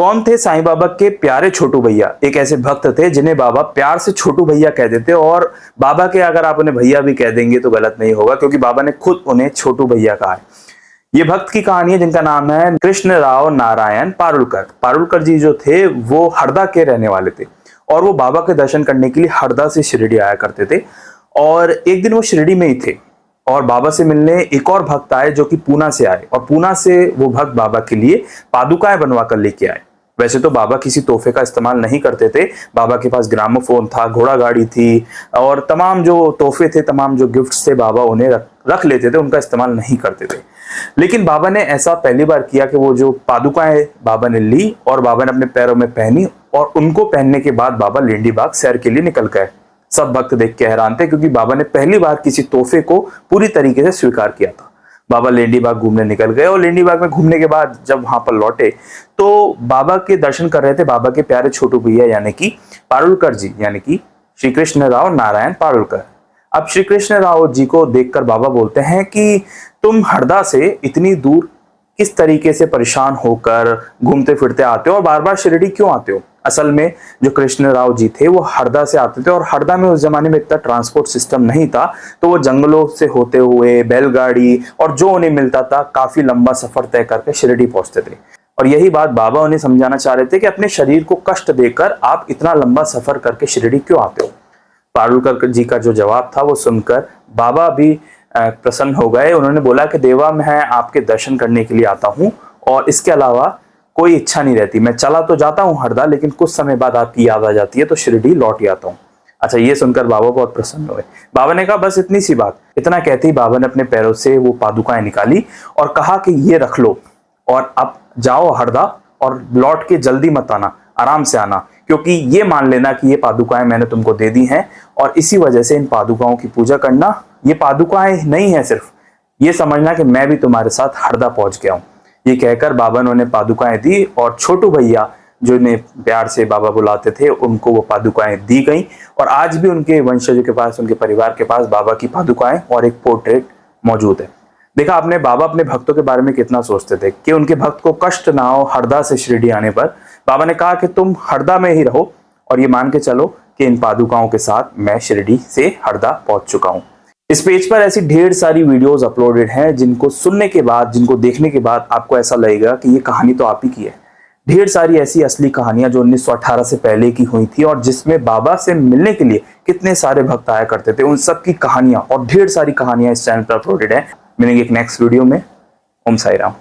कौन थे साईं बाबा के प्यारे छोटू भैया? एक ऐसे भक्त थे जिन्हें बाबा प्यार से छोटू भैया कह देते, और बाबा के अगर आप उन्हें भैया भी कह देंगे तो गलत नहीं होगा, क्योंकि बाबा ने खुद उन्हें छोटू भैया कहा है। ये भक्त की कहानी है जिनका नाम है कृष्ण राव नारायण पारुलकर। पारुलकर जी जो थे वो हरदा के रहने वाले थे, और वो बाबा के दर्शन करने के लिए हरदा से शिरडी आया करते थे। और एक दिन वो शिरडी में ही थे और बाबा से मिलने एक और भक्त आए जो कि पूना से आए, और पूना से वो भक्त बाबा के लिए पादुकाएं बनवा कर लेके आए। वैसे तो बाबा किसी तोहफे का इस्तेमाल नहीं करते थे, बाबा के पास ग्रामोफोन था, घोड़ा गाड़ी थी, और तमाम जो तोहफे थे, तमाम जो गिफ्ट्स थे, बाबा उन्हें रख लेते थे, उनका इस्तेमाल नहीं करते थे। लेकिन बाबा ने ऐसा पहली बार किया कि वो जो पादुकाएं बाबा ने ली और बाबा ने अपने पैरों में पहनी, और उनको पहनने के बाद बाबा लेंडी बाग सैर के लिए निकल गए। सब भक्त देख के हैरान थे, क्योंकि बाबा ने पहली बार किसी तोहफे को पूरी तरीके से स्वीकार किया था। बाबा लेंडी बाग घूमने निकल गए, और लेंडी बाग में घूमने के बाद जब वहां पर लौटे तो बाबा के दर्शन कर रहे थे बाबा के प्यारे छोटू भैया यानी कि पारुलकर जी, यानी कि श्री कृष्ण राव नारायण पारुलकर। अब श्री कृष्ण राव जी को देखकर बाबा बोलते हैं कि तुम हरदा से इतनी दूर किस तरीके से परेशान होकर घूमते फिरते आते हो, और बार बार शिरडी क्यों आते हो? असल में जो कृष्ण राव जी थे वो हरदा से आते थे, और हरदा में उस जमाने में इतना ट्रांसपोर्ट सिस्टम नहीं था, तो वो जंगलों से होते हुए बैलगाड़ी और जो उन्हें मिलता था काफी लंबा सफर तय करके शिरडी पहुंचते थे। और यही बात बाबा उन्हें समझाना चाह रहे थे कि अपने शरीर को कष्ट देकर आप इतना लंबा सफर करके शिरडी क्यों आते हो? पारुलकर जी का जो जवाब था वो सुनकर बाबा भी प्रसन्न हो गए। उन्होंने बोला कि देवा, मैं आपके दर्शन करने के लिए आता हूँ, और इसके अलावा कोई इच्छा नहीं रहती। मैं चला तो जाता हूँ हरदा, लेकिन कुछ समय बाद आपकी याद आ जाती है तो शिरडी लौट ही आता हूँ। अच्छा, ये सुनकर बाबा बहुत प्रसन्न हुए। बाबा ने कहा बस इतनी सी बात। इतना कहते ही बाबा ने अपने पैरों से वो पादुकाएं निकाली और कहा कि ये रख लो, और अब जाओ हरदा, और लौट के जल्दी मत आना, आराम से आना, क्योंकि ये मान लेना कि ये पादुकाएं मैंने तुमको दे दी हैं, और इसी वजह से इन पादुकाओं की पूजा करना। ये पादुकाएं नहीं है, सिर्फ ये समझना कि मैं भी तुम्हारे साथ हरदा पहुंच गया हूं। ये कहकर बाबा ने उन्हें पादुकाएं दी, और छोटू भैया जो इन्हें प्यार से बाबा बुलाते थे उनको वो पादुकाएं दी गई। और आज भी उनके वंशजों के पास, उनके परिवार के पास बाबा की पादुकाएं और एक पोर्ट्रेट मौजूद है। देखा आपने, बाबा अपने भक्तों के बारे में कितना सोचते थे कि उनके भक्त को कष्ट ना हो हरदा से शिरडी आने पर। बाबा ने कहा कि तुम हरदा में ही रहो, और ये मान के चलो कि इन पादुकाओं के साथ मैं शिरडी से हरदा पहुंच चुका हूं। इस पेज पर ऐसी ढेर सारी वीडियोस अपलोडेड हैं जिनको सुनने के बाद, जिनको देखने के बाद आपको ऐसा लगेगा कि ये कहानी तो आप ही की है। ढेर सारी ऐसी असली कहानियां जो 1918 से पहले की हुई थी, और जिसमें बाबा से मिलने के लिए कितने सारे भक्त आया करते थे, उन सब की कहानियां और ढेर सारी कहानियां इस चैनल पर अपलोडेड है। मिलेंगे एक नेक्स्ट वीडियो में। ओम साई राम।